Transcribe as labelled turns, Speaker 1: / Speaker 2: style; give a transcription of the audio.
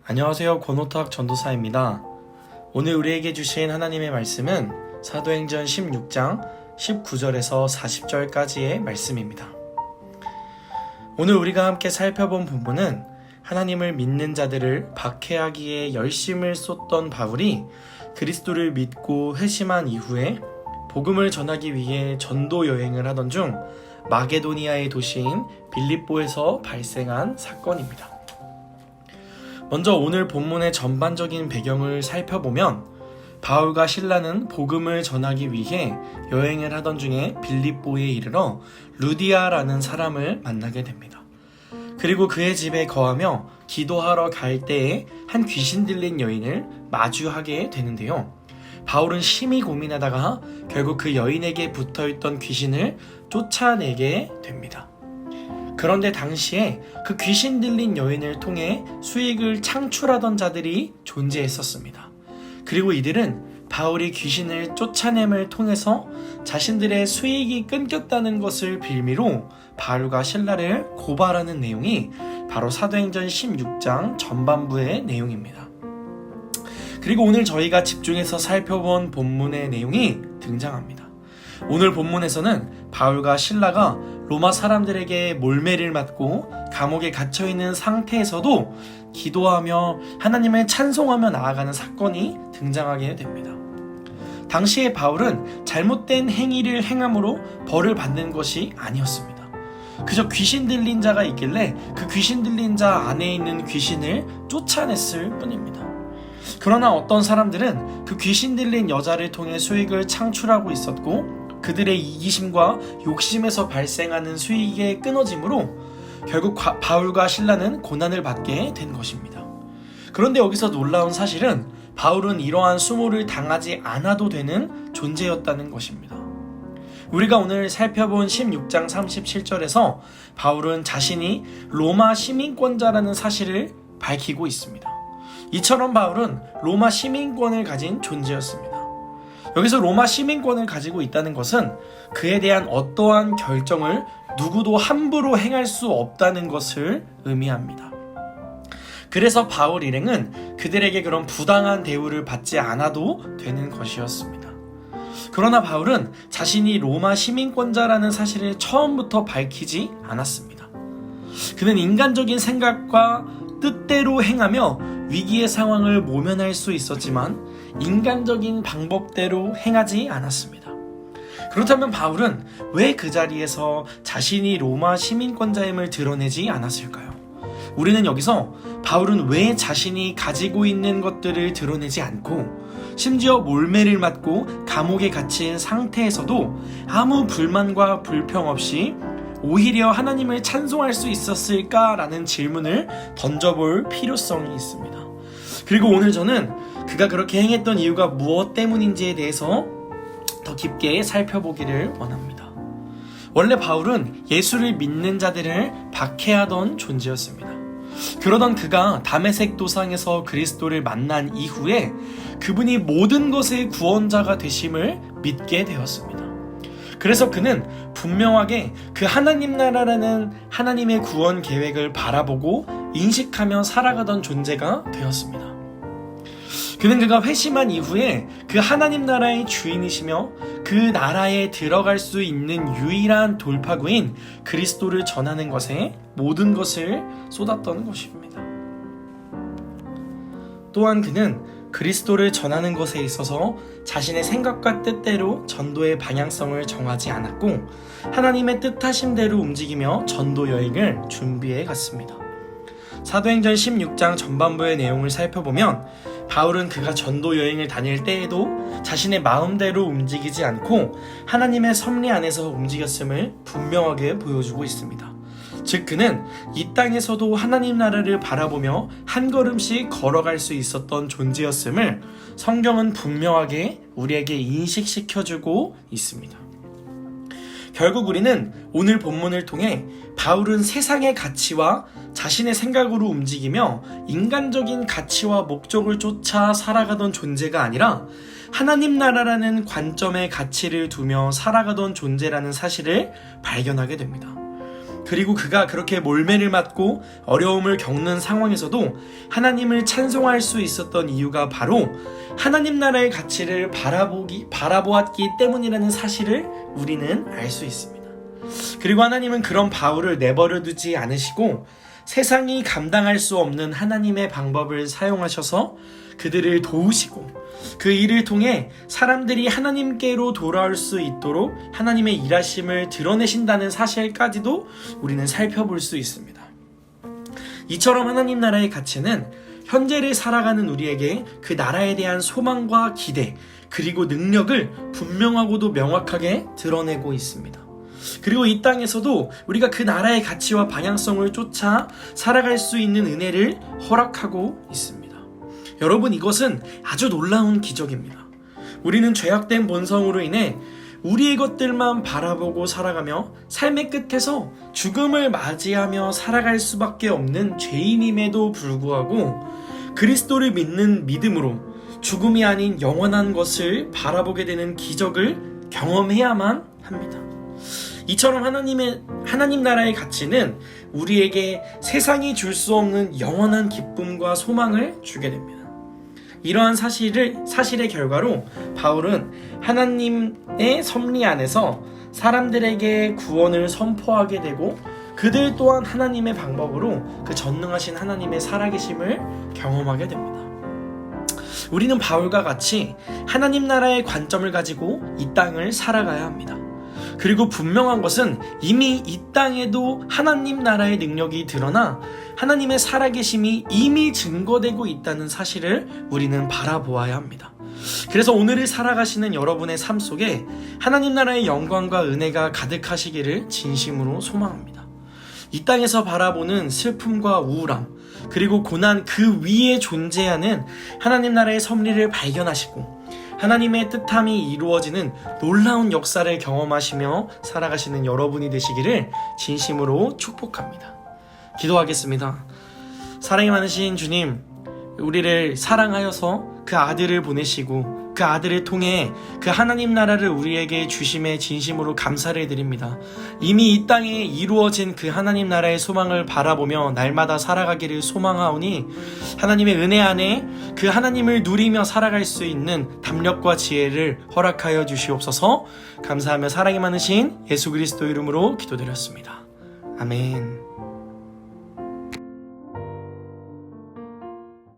Speaker 1: 안녕하세요. 권호탁 전도사입니다. 오늘 우리에게 주신 하나님의 말씀은 사도행전 16장 19절에서 40절까지의 말씀입니다. 오늘 우리가 함께 살펴본 본문은 하나님을 믿는 자들을 박해하기에 열심을 쏟던 바울이 그리스도를 믿고 회심한 이후에 복음을 전하기 위해 전도 여행을 하던 중 마게도니아의 도시인 빌립보에서 발생한 사건입니다. 먼저 오늘 본문의 전반적인 배경을 살펴보면 바울과 실라는 복음을 전하기 위해 여행을 하던 중에 빌립보에 이르러 루디아라는 사람을 만나게 됩니다. 그리고 그의 집에 거하며 기도하러 갈 때에 한 귀신 들린 여인을 마주하게 되는데요. 바울은 심히 고민하다가 결국 그 여인에게 붙어있던 귀신을 쫓아내게 됩니다. 그런데 당시에 그 귀신 들린 여인을 통해 수익을 창출하던 자들이 존재했었습니다. 그리고 이들은 바울이 귀신을 쫓아냄을 통해서 자신들의 수익이 끊겼다는 것을 빌미로 바울과 실라를 고발하는 내용이 바로 사도행전 16장 전반부의 내용입니다. 그리고 오늘 저희가 집중해서 살펴본 본문의 내용이 등장합니다. 오늘 본문에서는 바울과 실라가 로마 사람들에게 몰매를 맞고 감옥에 갇혀있는 상태에서도 기도하며 하나님을 찬송하며 나아가는 사건이 등장하게 됩니다. 당시에 바울은 잘못된 행위를 행함으로 벌을 받는 것이 아니었습니다. 그저 귀신 들린 자가 있길래 그 귀신 들린 자 안에 있는 귀신을 쫓아냈을 뿐입니다. 그러나 어떤 사람들은 그 귀신 들린 여자를 통해 수익을 창출하고 있었고 그들의 이기심과 욕심에서 발생하는 수익의 끊어짐으로 결국 바울과 실라는 고난을 받게 된 것입니다. 그런데 여기서 놀라운 사실은 바울은 이러한 수모를 당하지 않아도 되는 존재였다는 것입니다. 우리가 오늘 살펴본 16장 37절에서 바울은 자신이 로마 시민권자라는 사실을 밝히고 있습니다. 이처럼 바울은 로마 시민권을 가진 존재였습니다. 여기서 로마 시민권을 가지고 있다는 것은 그에 대한 어떠한 결정을 누구도 함부로 행할 수 없다는 것을 의미합니다. 그래서 바울 일행은 그들에게 그런 부당한 대우를 받지 않아도 되는 것이었습니다. 그러나 바울은 자신이 로마 시민권자라는 사실을 처음부터 밝히지 않았습니다. 그는 인간적인 생각과 뜻대로 행하며 위기의 상황을 모면할 수 있었지만 인간적인 방법대로 행하지 않았습니다. 그렇다면 바울은 왜 그 자리에서 자신이 로마 시민권자임을 드러내지 않았을까요? 우리는 여기서 바울은 왜 자신이 가지고 있는 것들을 드러내지 않고 심지어 몰매를 맞고 감옥에 갇힌 상태에서도 아무 불만과 불평 없이 오히려 하나님을 찬송할 수 있었을까라는 질문을 던져볼 필요성이 있습니다. 그리고 오늘 저는 그가 그렇게 행했던 이유가 무엇 때문인지에 대해서 더 깊게 살펴보기를 원합니다. 원래 바울은 예수를 믿는 자들을 박해하던 존재였습니다. 그러던 그가 다메섹 도상에서 그리스도를 만난 이후에 그분이 모든 것의 구원자가 되심을 믿게 되었습니다. 그래서 그는 분명하게 그 하나님 나라라는 하나님의 구원 계획을 바라보고 인식하며 살아가던 존재가 되었습니다. 그는 그가 회심한 이후에 그 하나님 나라의 주인이시며 그 나라에 들어갈 수 있는 유일한 돌파구인 그리스도를 전하는 것에 모든 것을 쏟았던 것입니다. 또한 그는 그리스도를 전하는 것에 있어서 자신의 생각과 뜻대로 전도의 방향성을 정하지 않았고 하나님의 뜻하심대로 움직이며 전도 여행을 준비해 갔습니다. 사도행전 16장 전반부의 내용을 살펴보면 바울은 그가 전도 여행을 다닐 때에도 자신의 마음대로 움직이지 않고 하나님의 섭리 안에서 움직였음을 분명하게 보여주고 있습니다. 즉 그는 이 땅에서도 하나님 나라를 바라보며 한 걸음씩 걸어갈 수 있었던 존재였음을 성경은 분명하게 우리에게 인식시켜주고 있습니다. 결국 우리는 오늘 본문을 통해 바울은 세상의 가치와 자신의 생각으로 움직이며 인간적인 가치와 목적을 쫓아 살아가던 존재가 아니라 하나님 나라라는 관점의 가치를 두며 살아가던 존재라는 사실을 발견하게 됩니다. 그리고 그가 그렇게 몰매를 맞고 어려움을 겪는 상황에서도 하나님을 찬송할 수 있었던 이유가 바로 하나님 나라의 가치를 바라보았기 때문이라는 사실을 우리는 알 수 있습니다. 그리고 하나님은 그런 바울을 내버려 두지 않으시고 세상이 감당할 수 없는 하나님의 방법을 사용하셔서 그들을 도우시고 그 일을 통해 사람들이 하나님께로 돌아올 수 있도록 하나님의 일하심을 드러내신다는 사실까지도 우리는 살펴볼 수 있습니다. 이처럼 하나님 나라의 가치는 현재를 살아가는 우리에게 그 나라에 대한 소망과 기대 그리고 능력을 분명하고도 명확하게 드러내고 있습니다. 그리고 이 땅에서도 우리가 그 나라의 가치와 방향성을 쫓아 살아갈 수 있는 은혜를 허락하고 있습니다. 여러분, 이것은 아주 놀라운 기적입니다. 우리는 죄악된 본성으로 인해 우리의 것들만 바라보고 살아가며 삶의 끝에서 죽음을 맞이하며 살아갈 수밖에 없는 죄인임에도 불구하고 그리스도를 믿는 믿음으로 죽음이 아닌 영원한 것을 바라보게 되는 기적을 경험해야만 합니다. 이처럼 하나님 나라의 가치는 우리에게 세상이 줄 수 없는 영원한 기쁨과 소망을 주게 됩니다. 이러한 사실의 결과로 바울은 하나님의 섭리 안에서 사람들에게 구원을 선포하게 되고 그들 또한 하나님의 방법으로 그 전능하신 하나님의 살아계심을 경험하게 됩니다. 우리는 바울과 같이 하나님 나라의 관점을 가지고 이 땅을 살아가야 합니다. 그리고 분명한 것은 이미 이 땅에도 하나님 나라의 능력이 드러나 하나님의 살아계심이 이미 증거되고 있다는 사실을 우리는 바라보아야 합니다. 그래서 오늘을 살아가시는 여러분의 삶 속에 하나님 나라의 영광과 은혜가 가득하시기를 진심으로 소망합니다. 이 땅에서 바라보는 슬픔과 우울함 그리고 고난 그 위에 존재하는 하나님 나라의 섭리를 발견하시고 하나님의 뜻함이 이루어지는 놀라운 역사를 경험하시며 살아가시는 여러분이 되시기를 진심으로 축복합니다. 기도하겠습니다. 사랑이 많으신 주님, 우리를 사랑하여서 그 아들을 보내시고 그 아들을 통해 그 하나님 나라를 우리에게 주심에 진심으로 감사를 드립니다. 이미 이 땅에 이루어진 그 하나님 나라의 소망을 바라보며 날마다 살아가기를 소망하오니 하나님의 은혜 안에 그 하나님을 누리며 살아갈 수 있는 담력과 지혜를 허락하여 주시옵소서. 감사하며 사랑이 많으신 예수 그리스도 이름으로 기도드렸습니다. 아멘.